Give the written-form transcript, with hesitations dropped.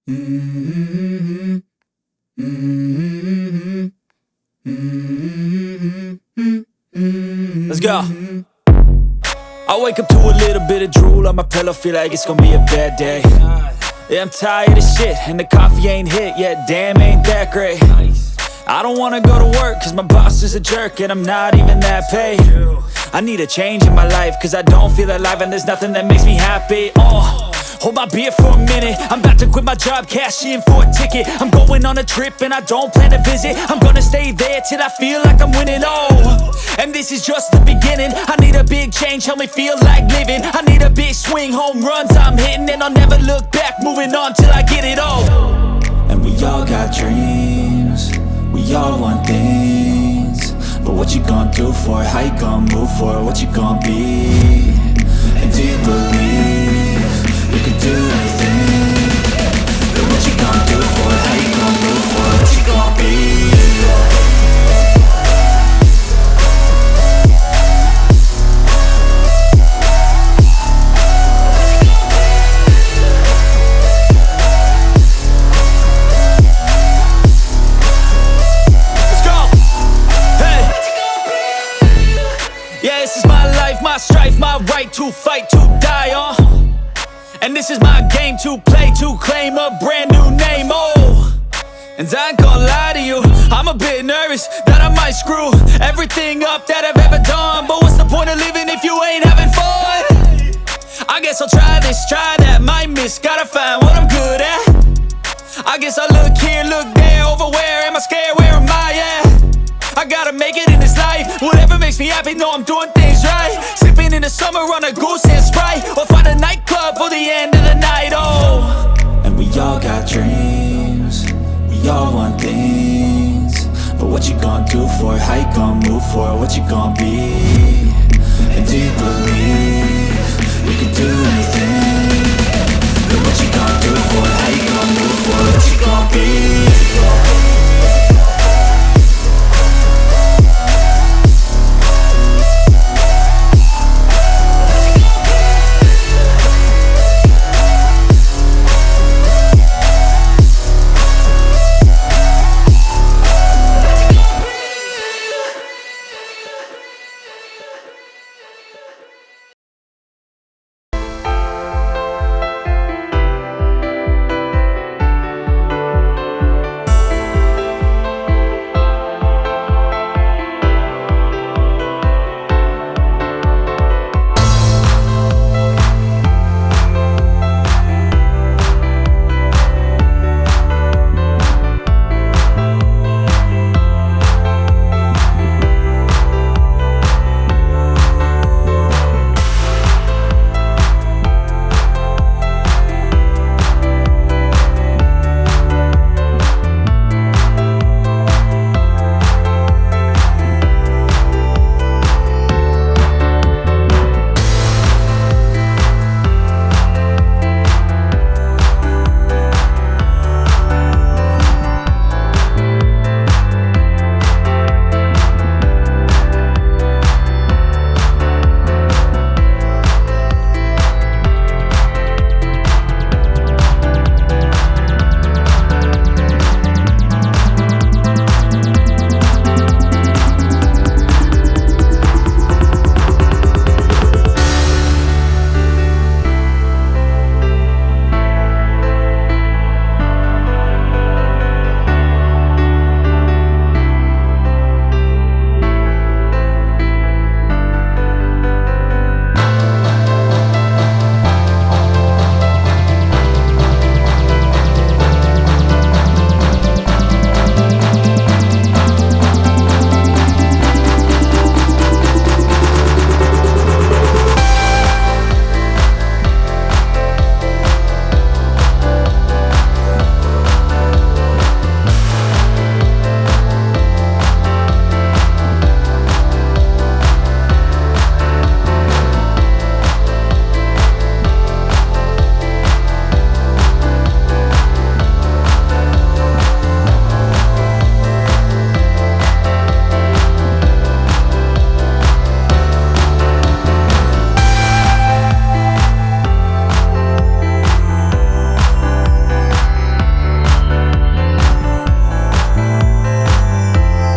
Mm-hmm. Mm-hmm. Mm-hmm. Let's go. I wake up to a little bit of drool on my pillow, feel like it's gonna be a bad day. Yeah, I'm tired of shit, and the coffee ain't hit yet, damn, ain't that great. I don't wanna go to work, cause my boss is a jerk, and I'm not even that paid. I need a change in my life, cause I don't feel alive, and there's nothing that makes me happy. Hold my beer for a minute, I'm about to quit my job, cash in for a ticket. I'm going on a trip and I don't plan to visit. I'm gonna stay there till I feel like I'm winning, and this is just the beginning. I need a big change, help me feel like living. I need a big swing, home runs I'm hitting, and I'll never look back, moving on till I get it all. And we all got dreams, we all want things, but what you gonna do for it? How you gonna move for it? What you gonna be? And do you believe you can do anything? But what you gonna do for it? How you gonna move for it? What you gonna be? Yeah, this is my life, my strife, my right to fight, to die on. And this is my game to play, to claim a brand new name, And I ain't gonna lie to you, I'm a bit nervous that I might screw everything up that I've ever done. But what's the point of living if you ain't having fun? I guess I'll try this, try that, might miss, gotta find what I'm good at. I guess I look here, look there, over where am I scared, where am I at? I gotta make it in this life, whatever makes me happy, know I'm doing things right. Sipping in the summer on a goose and Sprite, or find a nightclub for the end of the night, And we all got dreams, we all want things, but what you gonna do for it? How you gonna move for it? What you gonna be? And do you believe you can do anything? But what you gonna do?